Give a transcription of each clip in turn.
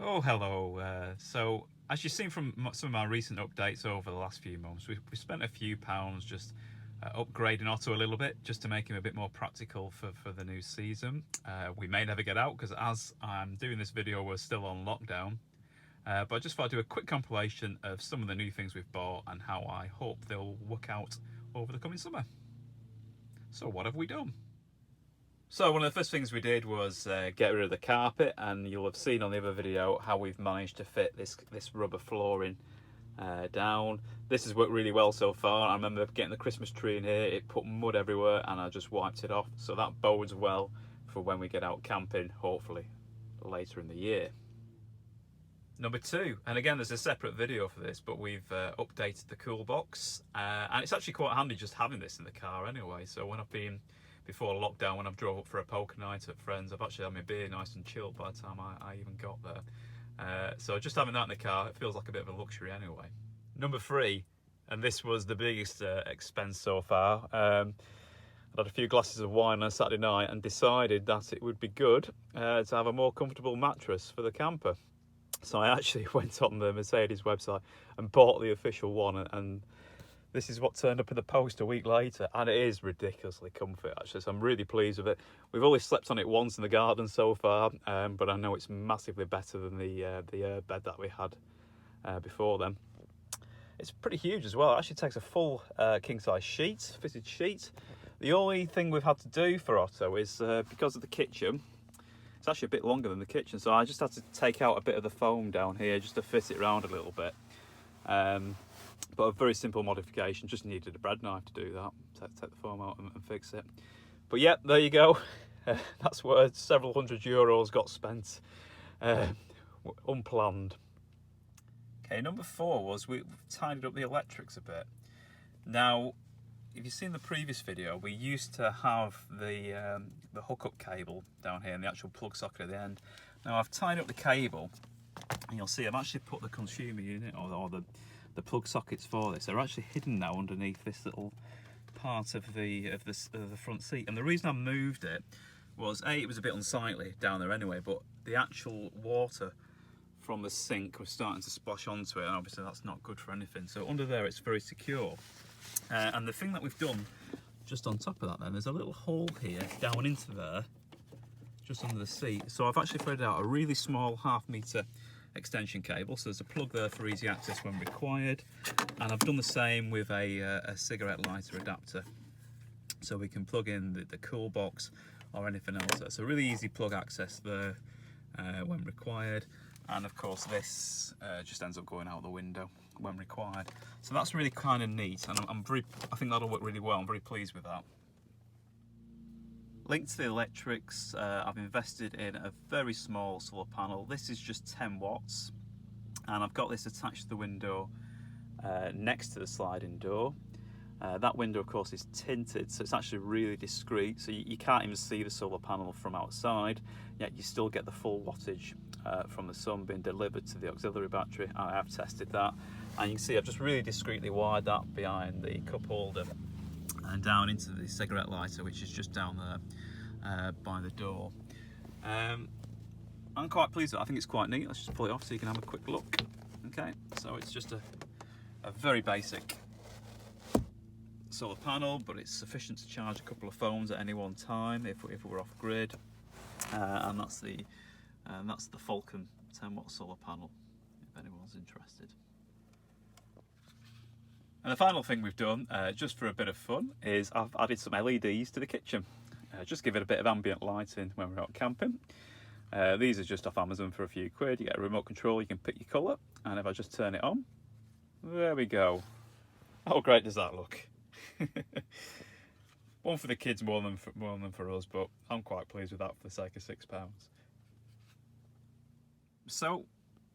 Oh, hello. So, as you've seen from some of our recent updates over the last few months, we spent a few pounds just upgrading Otto a little bit, just to make him a bit more practical for the new season. We may never get out, because as I'm doing this video, we're still on lockdown. But I just thought I'd do a quick compilation of some of the new things we've bought and how I hope they'll work out over the coming summer. So what have we done? So one of the first things we did was get rid of the carpet, and you'll have seen on the other video how we've managed to fit this rubber flooring down. This has worked really well so far. I remember getting the Christmas tree in here, it put mud everywhere and I just wiped it off. So that bodes well for when we get out camping, hopefully later in the year. Number two, and again there's a separate video for this, but we've updated the cool box, and it's actually quite handy just having this in the car anyway. So when I've been, before lockdown, when I've drove up for a poker night at friends, I've actually had my beer nice and chilled by the time I even got there. So just having that in the car, it feels like a bit of a luxury anyway. Number three, and this was the biggest expense so far. I had a few glasses of wine on a Saturday night and decided that it would be good to have a more comfortable mattress for the camper. So I actually went on the Mercedes website and bought the official one, and this is what turned up in the post a week later, and it is ridiculously comfy actually, so I'm really pleased with it. We've only slept on it once in the garden so far, but I know it's massively better than the air bed that we had before then. It's pretty huge as well. It actually takes a full king-size sheet, fitted sheet. The only thing we've had to do for Otto is, because of the kitchen, it's actually a bit longer than the kitchen, so I just had to take out a bit of the foam down here just to fit it around a little bit. But a very simple modification, just needed a bread knife to do that, take the foam out and fix it. But yeah, there you go. That's where several €100 got spent, unplanned. Okay, number four was we've tidied up the electrics a bit. Now, if you've seen the previous video, we used to have the hookup cable down here and the actual plug socket at the end. Now I've tied up the cable, and you'll see I've actually put the consumer unit or the plug sockets for this. They're actually hidden now underneath this little part of the front seat. And the reason I moved it was, A, it was a bit unsightly down there anyway, but the actual water from the sink was starting to splash onto it, and obviously that's not good for anything. So under there it's very secure. And the thing that we've done just on top of that then, there's a little hole here down into there, just under the seat. So I've actually threaded out a really small ½ metre extension cable, so there's a plug there for easy access when required, and I've done the same with a cigarette lighter adapter, so we can plug in the cool box or anything else. So it's a really easy plug access there when required, and of course this just ends up going out the window when required. So that's really kind of neat, and I think that'll work really well. I'm very pleased with that. Linked to the electrics, I've invested in a very small solar panel. This is just 10 watts, and I've got this attached to the window next to the sliding door. That window of course is tinted, so it's actually really discreet, so you can't even see the solar panel from outside, yet you still get the full wattage from the sun being delivered to the auxiliary battery. I have tested that, and you can see I've just really discreetly wired that behind the cup holder and down into the cigarette lighter, which is just down there by the door. I'm quite pleased with it. I think it's quite neat. Let's just pull it off so you can have a quick look. Okay, so it's just a very basic solar panel, but it's sufficient to charge a couple of phones at any one time if we're off grid, and that's the Falcon 10-watt solar panel, if anyone's interested. And the final thing we've done, just for a bit of fun, is I've added some LEDs to the kitchen. Just give it a bit of ambient lighting when we're out camping. These are just off Amazon for a few quid. You get a remote control, you can pick your colour, and if I just turn it on, there we go. How great does that look? One for the kids more than for us, but I'm quite pleased with that for the sake of £6. So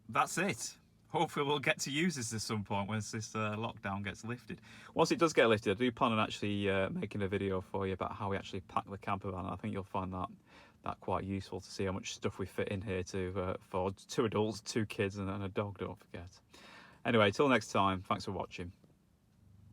that's it. Hopefully we'll get to use this at some point once this lockdown gets lifted. Once it does get lifted, I do plan on actually making a video for you about how we actually pack the camper van. I think you'll find that quite useful to see how much stuff we fit in here for 2 adults, 2 kids and a dog, don't forget. Anyway, till next time, thanks for watching.